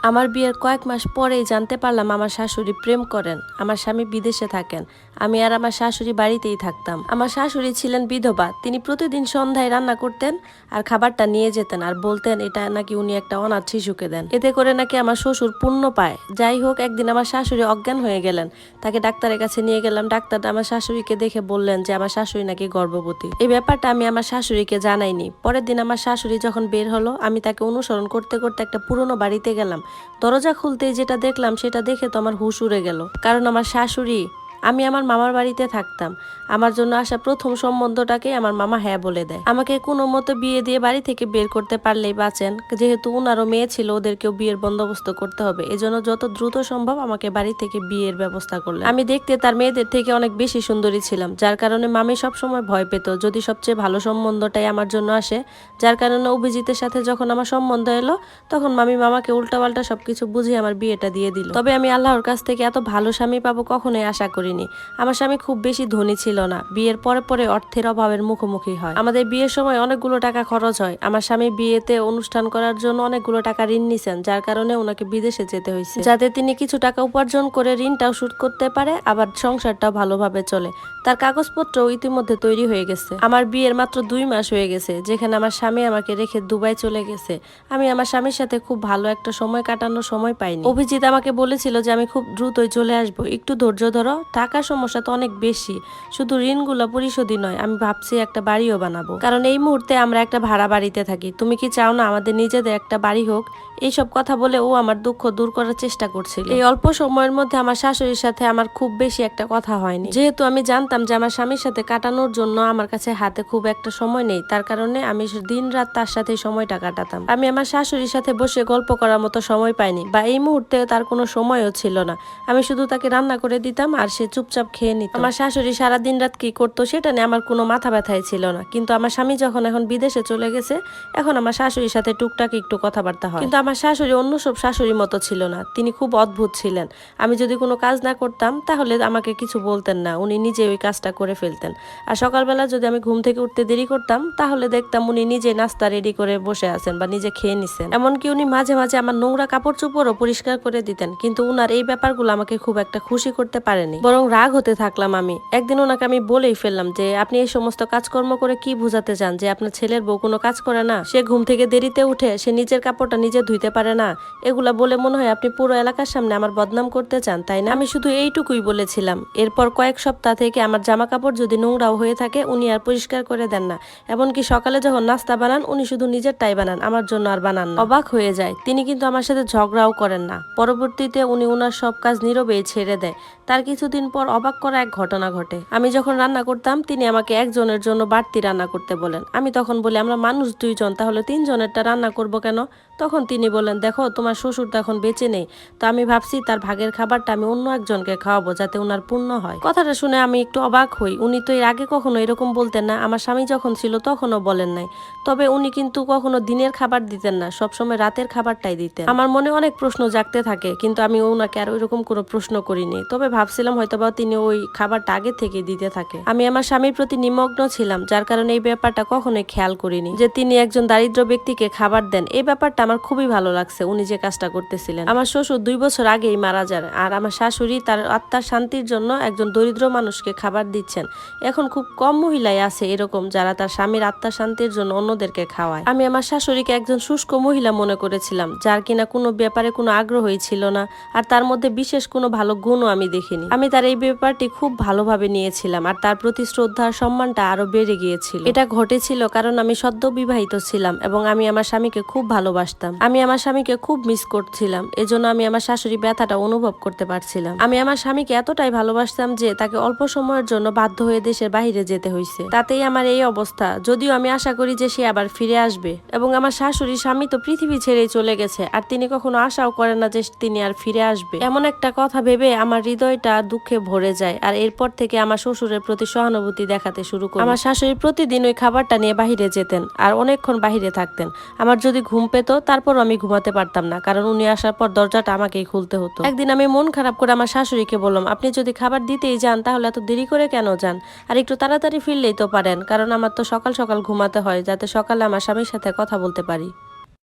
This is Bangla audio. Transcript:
আমার বিয়ের কয়েক মাস পরেই জানতে পারলাম আমার শাশুড়ি প্রেম করেন। আমার স্বামী বিদেশে থাকেন, আমি আর আমার শাশুড়ি বাড়িতেই থাকতাম। আমার শাশুড়ি ছিলেন বিধবা, তিনি প্রতিদিন সন্ধ্যায় রান্না করতেন আর খাবারটা নিয়ে যেতেন আর বলতেন এটা নাকি উনি একটা অনাথ শিশুকে দেন, এতে করে নাকি আমার শ্বশুর পুণ্য পায়। যাই হোক, একদিন আমার শাশুড়ি অজ্ঞান হয়ে গেলেন, তাকে ডাক্তারের কাছে নিয়ে গেলাম। ডাক্তার আমার শাশুড়িকে দেখে বললেন যে আমার শাশুড়ি নাকি গর্ভবতী। এই ব্যাপারটা আমি আমার শাশুড়িকে জানাইনি। পরের দিন আমার শাশুড়ি যখন বের হলো, আমি তাকে অনুসরণ করতে করতে একটা পুরনো বাড়িতে গেলাম। দরজা খুলতেই যেটা দেখলাম সেটা দেখে তো আমার হুশ উড়ে গেল, কারণ আমার শাশুড়ি, আমি আমার মামার বাড়িতে থাকতাম, আমার জন্য আসা প্রথম সম্বন্ধটাকে আমার মামা হ্যাঁ বলে দেয়। আমাকে কোনো মতো বিয়ে দিয়ে বাড়ি থেকে বের করতে পারলেই বাঁচেন, যেহেতু উনারও মেয়ে ছিল, ওদেরকেও বিয়ের বন্দোবস্ত করতে হবে, এজন্য যত দ্রুত সম্ভব আমাকে বাড়ি থেকে বিয়ের ব্যবস্থা করলেন। আমি দেখতে তার মেয়েদের থেকে অনেক বেশি সুন্দরী ছিলাম, যার কারণে মামি সবসময় ভয় পেত যদি সবচেয়ে ভালো সম্বন্ধটাই আমার জন্য আসে। যার কারণে অভিজিতের সাথে যখন আমার সম্বন্ধ এলো, তখন মামি মামাকে উল্টাপাল্টা সবকিছু বুঝিয়ে আমার বিয়েটা দিয়ে দিল। তবে আমি আল্লাহর কাছ থেকে এত ভালো স্বামী পাবো কখনোই আশা করি। আমার স্বামী খুব বেশি ধনী ছিল না, বিয়ের পরে পরে অর্থের অভাবের মুখোমুখি হয়। আমাদের বিয়ের সময় অনেকগুলো টাকা খরচ হয়। আমার স্বামী বিয়েতে অনুষ্ঠান করার জন্য অনেকগুলো টাকা ঋণ নিছেন, যার কারণে ওনাকে বিদেশে যেতে হয়েছে, যাতে তিনি কিছু টাকা উপার্জন করে ঋণটাও শোধ করতে পারে, আবার সংসারটাও ভালোভাবে চলে। তার কাগজপত্র ইতিমধ্যে তৈরি হয়ে গেছে। আমার বিয়ের মাত্র 2 মাস হয়ে গেছে, যেখানে আমার স্বামী আমাকে রেখে দুবাই চলে গেছে। আমি আমার স্বামীর সাথে খুব ভালো একটা সময় কাটানোর সময় পাইনি। অভিজিৎ আমাকে বলেছিল যে আমি খুব দ্রুতই চলে আসবো, একটু ধৈর্য ধরো, টাকার সমস্যা তো অনেক বেশি, শুধু ঋণগুলো পরিশোধই নয়, আমি ভাবছি একটা বাড়িও বানাবো, কারণ এই মুহূর্তে আমরা একটা ভাড়া বাড়িতে থাকি। তুমি কি চাও না আমাদের নিজেদের একটা বাড়ি হোক? এইসব কথা বলে ও আমার দুঃখ দূর করার চেষ্টা করছিল। এই অল্প সময়ের মধ্যে আমার শাশুড়ির সাথে আমার খুব বেশি একটা কথা হয়নি, যেহেতু আমি জানতাম যে আমার স্বামীর সাথে কাটানোর জন্য আমার কাছে হাতে খুব একটা সময় নেই, তার কারণে আমি দিন রাত তার সাথে সময়টা কাটাতাম। আমি আমার শাশুড়ির সাথে বসে গল্প করার মতো সময় পাইনি, বা এই মুহূর্তে তার কোনো সময়ও ছিল না। আমি শুধু তাকে রান্না করে দিতাম আর সে চুপচাপ খেয়ে নিত। আমার শাশুড়ি সারা দিন রাত কি করতো সেটা নিয়ে আমার কোনো মাথা ব্যথাই ছিল না, কিন্তু আমার স্বামী যখন এখন বিদেশে চলে গেছে, এখন আমার শাশুড়ির সাথে টুকটাক একটু কথাবার্তা হয়। কিন্তু আমার শাশুড়ি অন্য সব শাশুড়ির মতো ছিল না, তিনি খুব অদ্ভুত ছিলেন। আমি যদি কোনো কাজ না করতাম তাহলে আমাকে কিছু বলতেন না, উনি নিজে ওই কাজটা করে ফেলতেন। আর সকালবেলা যদি আমি ঘুম থেকে উঠতে দেরি করতাম, তাহলে দেখতাম উনি নিজে নাস্তা রেডি করে বসে আছেন বা নিজে খেয়ে নিছেন। এমনকি উনি মাঝে মাঝে আমার নোংরা কাপড় চোপড়ও পরিষ্কার করে দিতেন, কিন্তু উনার এই ব্যাপারগুলো আমাকে খুব একটা খুশি করতে পারেনি, বরং রাগ হতে থাকলাম আমি। একদিন ওনাকে আমি বলেই ফেললাম যে আপনি এই সমস্ত কাজকর্ম করে কি বুঝাতে চান, যে আপনার ছেলের বউ কোনো কাজ করে না, সে ঘুম থেকে দেরিতে উঠে সে নিজের কাপড়টা নিজে ধুইতে পারে না, এগুলা বলে মনে হয় আপনি পুরো এলাকার সামনে আমার বদনাম করতে চান, তাই না? আমি শুধু এইটুকুই বলেছিলাম। এরপর কয়েক সপ্তাহ থেকে আমার জামা কাপড় যদি নোংরাও হয়ে থাকে, উনি আর পরিষ্কার করে দেন না। এমনকি সকালে যখন নাস্তা বানান, উনি শুধু নিজেরটাই বানান, আমার জন্য আর বানান না। অবাক হয়ে যায়, তিনি কিন্তু আমার সাথে ঝগড়াও করেন না। পরবর্তীতে উনি ওনার সব কাজ নীরবেই ছেড়ে দেয়। তার কিছুদিন পর অবাক করা এক ঘটনা ঘটে। আমি যখন রান্না করতাম, তিনি আমাকে একজনের জন্য বাড়তি রান্না করতে বলেন। আমি তখন বলি আমরা মানুষ 2 জন, তাহলে 3 জনেরটা রান্না করব কেন? তখন তিনি বলেন দেখো তোমার শ্বশুর তো এখন বেঁচে নেই, তো আমি ভাবছি তার ভাগের খাবারটা আমি অন্য একজনকে খাওয়াবো, যাতে ওনার পুণ্য হয়। কথাটা শুনে আমি একটু অবাক হই, উনি তো এর আগে কখনো এরকম বলতেন না, আমার স্বামী যখন ছিল তখনও বলেন নাই। তবে উনি কিন্তু কখনো দিনের খাবার দিতেন না, সবসময় রাতের খাবারটাই দিতেন। আমার মনে অনেক প্রশ্ন জাগতে থাকে, কিন্তু আমি ওনাকে আর ওইরকম কোনো প্রশ্ন করিনি। তবে ভাবছিলাম হয়তোবা তিনি ওই খাবারটা আগে থেকে দিতে থাকে। আমি আমার স্বামীর প্রতি নিমগ্ন ছিলাম, যার কারণে এই ব্যাপারটা কখনোই খেয়াল করিনি যে তিনি একজন দারিদ্র ব্যক্তিকে খাবার দেন। এই ব্যাপারটা আমার খুবই ভালো লাগছে উনি যে কাজটা করতেছিলেন। আমার শ্বশুর 2 বছর আগেই মারা যান, আর আমার শাশুড়ি তার আত্মার শান্তির জন্য একজন দরিদ্র মানুষকে খাবার দিচ্ছেন। এখন খুব কম মহিলাই আছে এরকম যারা তার স্বামীর আত্মার শান্তির জন্য অন্যদেরকে খাওয়ায়। আমি আমার শাশুড়িকে একজন শুষ্ক মহিলা মনে করেছিলাম, যার কিনা কোনো ব্যাপারে কোনো আগ্রহই ছিল না, আর তার মধ্যে বিশেষ কোনো ভালো গুণও আমি দেখিনি। আমি তার এই ব্যাপারটি খুব ভালোভাবে নিয়েছিলাম, আর তার প্রতি শ্রদ্ধা আর সম্মানটা আরো বেড়ে গিয়েছিল। এটা ঘটেছিল কারণ আমি সদ্য বিবাহিত ছিলাম এবং আমি আমার স্বামীকে খুব ভালোবাসতাম। আমি আমার স্বামীকে খুব মিস করছিলাম, এজন্য আমি আমার শাশুড়ি ব্যথাটা অনুভব করতে পারছিলাম। আমি আমার স্বামীকে এতটাই ভালোবাসতাম যে তাকে অল্প সময়ের জন্য বাধ্য হয়ে দেশের বাইরে যেতে হয়েছে, তাতেই আমার এই অবস্থা। যদিও আমি আশা করি যে সে আবার ফিরে আসবে, এবং আমার শাশুড়ির স্বামী তো পৃথিবী ছেড়েই চলে গেছে, আর তিনি কখনো আশাও করেন না যে তিনি আর ফিরে আসবে। এমন একটা কথা ভেবে আমার হৃদয়টা দুঃখে ভরে যায়, আর এরপর থেকে আমার শ্বশুরের প্রতি সহানুভূতি দেখাতে শুরু করি। আমার শাশুড়ি প্রতিদিন ওই খাবারটা নিয়ে বাহিরে যেতেন আর অনেকক্ষণ বাহিরে থাকতেন। আমার যদি ঘুম পেত তারপর আমি ঘুমাতে পারতাম না, কারণ উনি আসার পর দরজাটা আমাকেই খুলতে হতো। একদিন আমি মন খারাপ করে আমার শাশুড়িকে বললাম, আপনি যদি খাবার দিতেই যান তাহলে এত দেরি করে কেন যান, আর একটু তাড়াতাড়ি ফিরলেই তো পারেন, কারণ আমার তো সকাল সকাল ঘুমাতে হয়, যাতে সকালে আমার স্বামীর সাথে কথা বলতে পারি।